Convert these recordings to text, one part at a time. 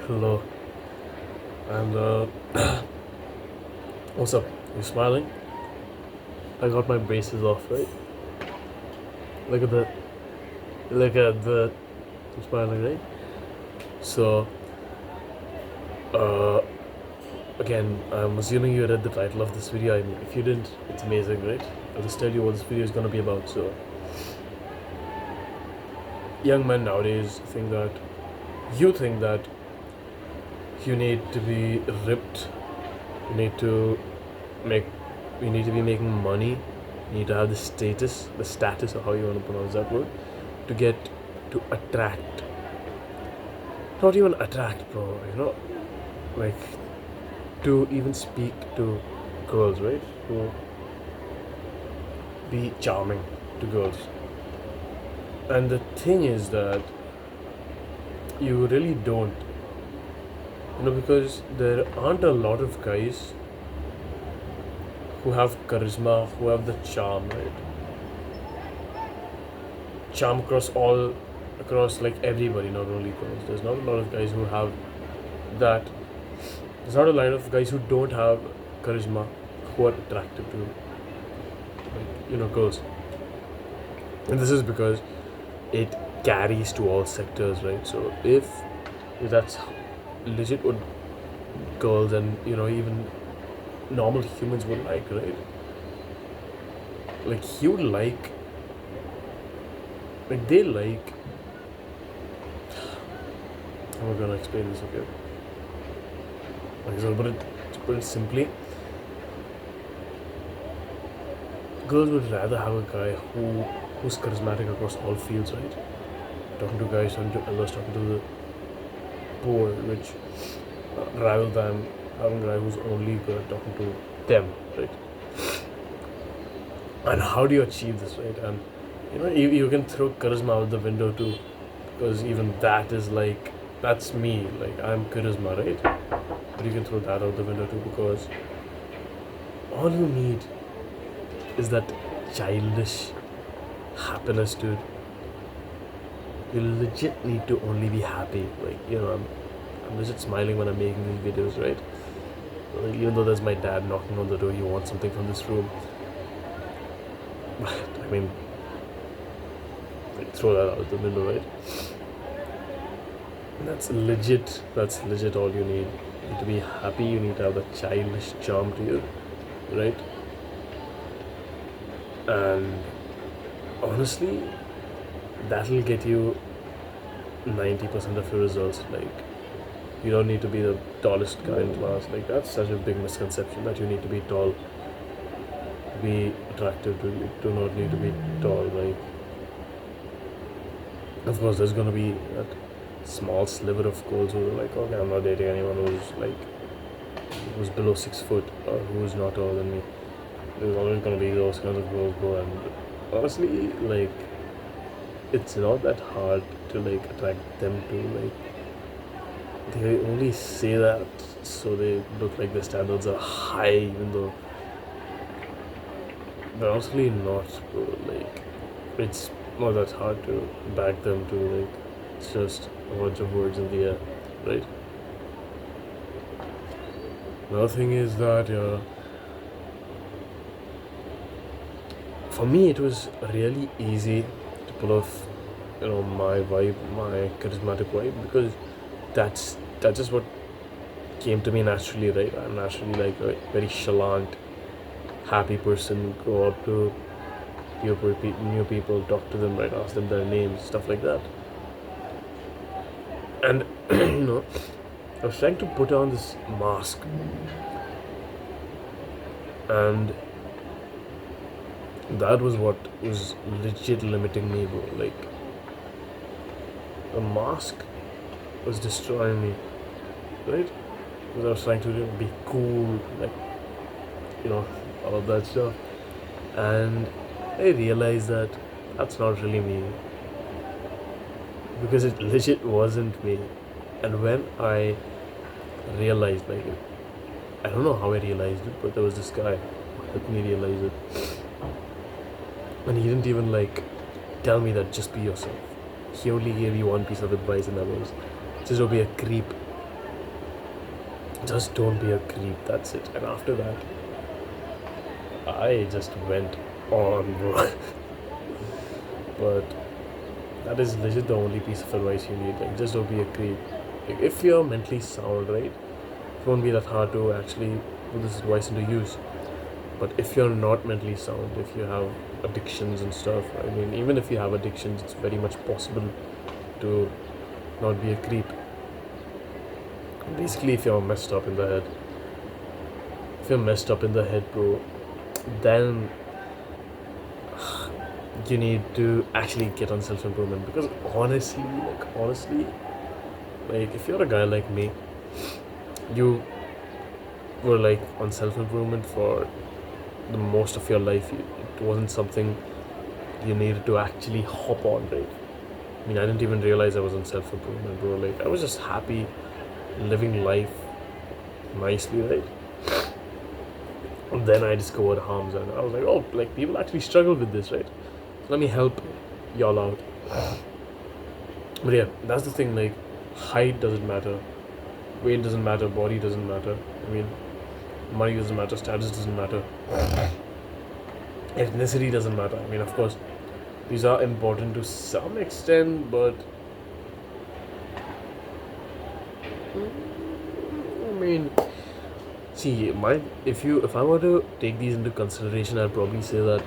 Hello, and what's up? You smiling? I got my braces off, right? Look at the, look at the, I'm smiling, right? So, uh, again, I'm assuming you read the title of this video. I mean, if you didn't, it's amazing, right? I'll just tell you what this video is gonna be about. So, young men nowadays think that you need to be ripped, you need to make, you need to be making money, you need to have the status, or how you want to pronounce that word, to get to attract, not even attract, bro, like to even speak to girls, right? To be charming to girls. And the thing is that you really don't, because there aren't a lot of guys who have charisma, who have the charm, right? Charm across like everybody, not only girls. There's not a lot of guys who have that. There's not a lot of guys who don't have charisma, who are attractive to, girls. And this is because it carries to all sectors, right? So if that's legit what girls and even normal humans would like, right? Like you like they like. How am I gonna explain this? Okay, like so, to put it simply, girls would rather have a guy who's charismatic across all fields, right? Talking to guys, talking to elders, talking to the poor, rich, rather than having a guy who's only good at talking to them, right? And how do you achieve this, right? And you can throw charisma out the window too, because even that is like, that's me, like I'm charisma, right? But you can throw that out the window too, because all you need is that childish happiness, dude. You legit need to only be happy. Like, I'm legit smiling when I'm making these videos, right? Like, even though there's my dad knocking on the door, you want something from this room. But, I mean, like, throw that out the window, right? And that's legit all you need. You need to be happy, you need to have that childish charm to you, right? And honestly, that'll get you 90% of your results. Like, you don't need to be the tallest guy in class. Like, that's such a big misconception that you need to be tall to be attractive. You do not need to be tall. Like, of course, there's gonna be that small sliver of girls who are like, okay, I'm not dating anyone who's below 6 foot or who's not taller than me. There's always gonna be those kinds of girls, bro. And honestly, like, it's not that hard to like attract them to, like, they only say that so they look like their standards are high, even though they're honestly not, bro. Like, it's not that hard to back them to, like, it's just a bunch of words in the air, right? Another thing is that for me it was really easy to pull off, my vibe, my charismatic vibe, because that's just what came to me naturally, right? I'm naturally like a very chalant, happy person. Go up to new people, talk to them, right? Ask them their names, stuff like that. And I was trying to put on this mask, and that was what was legit limiting me, bro. Like, the mask was destroying me, right? Because I was trying to be cool, like, all of that stuff. And I realized that that's not really me, because it legit wasn't me. And when I realized, like, I don't know how I realized it, but there was this guy who helped me realize it. And he didn't even like tell me that just be yourself. He only gave you one piece of advice, and that was just don't be a creep. Just don't be a creep. That's it. And after that, I just went on, bro. But that is legit the only piece of advice you need. Like, just don't be a creep. Like, if you're mentally sound, right, it won't be that hard to actually put this advice into use. But if you're not mentally sound, if you have addictions and stuff, I mean, even if you have addictions, it's very much possible to not be a creep. Basically, if you're messed up in the head, if you're messed up in the head, bro, then you need to actually get on self improvement. Because honestly, like if you're a guy like me, you were like on self improvement for the most of your life. It wasn't something you needed to actually hop on, right? I mean, I didn't even realize I was on self improvement, bro. Like, I was just happy living life nicely, right? And then I discovered harms, and I was like, oh, like people actually struggle with this, right? So let me help y'all out. But yeah, that's the thing. Like, height doesn't matter, weight doesn't matter, body doesn't matter. I mean, money doesn't matter, status doesn't matter, ethnicity doesn't matter. I mean, of course, these are important to some extent, but I mean, see, if I were to take these into consideration, I'd probably say that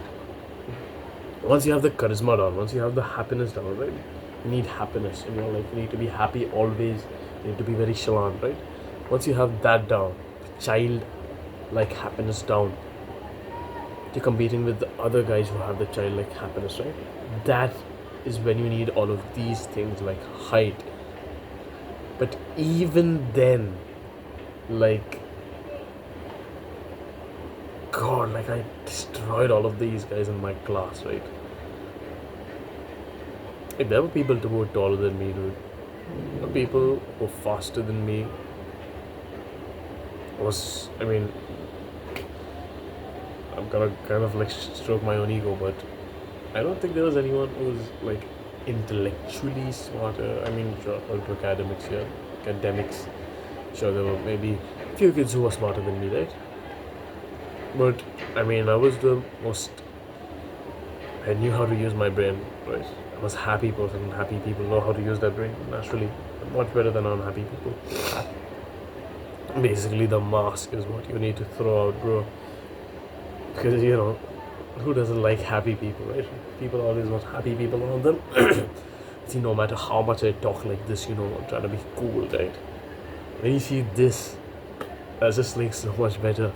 once you have the charisma down, once you have the happiness down, right? You need happiness in your life. You need to be happy always. You need to be very chalant, right? Once you have that down, the child like happiness down, you're competing with the other guys who have the child like happiness, right? That is when you need all of these things like height. But even then, like, God, like I destroyed all of these guys in my class, right? Like, there were people who were taller than me, dude. There were people who were faster than me. I mean, I'm gonna kind of like stroke my own ego, but I don't think there was anyone who was like intellectually smarter. I mean, sure, according to academics here, academics, sure, there were maybe a few kids who were smarter than me, right? But I mean, I was the most. I knew how to use my brain, right? I was a happy person. Happy people know how to use their brain naturally, much better than unhappy people. Basically, the mask is what you need to throw out, bro. Because who doesn't like happy people, right? People always want happy people around them. See, no matter how much I talk like this, I'm trying to be cool, right? When you see this, that's just like so much better.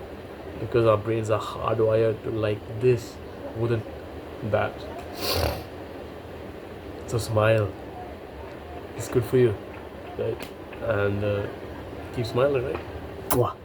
Because our brains are hardwired to like this more than that. So smile. It's good for you, right? And keep smiling, right? Mwah.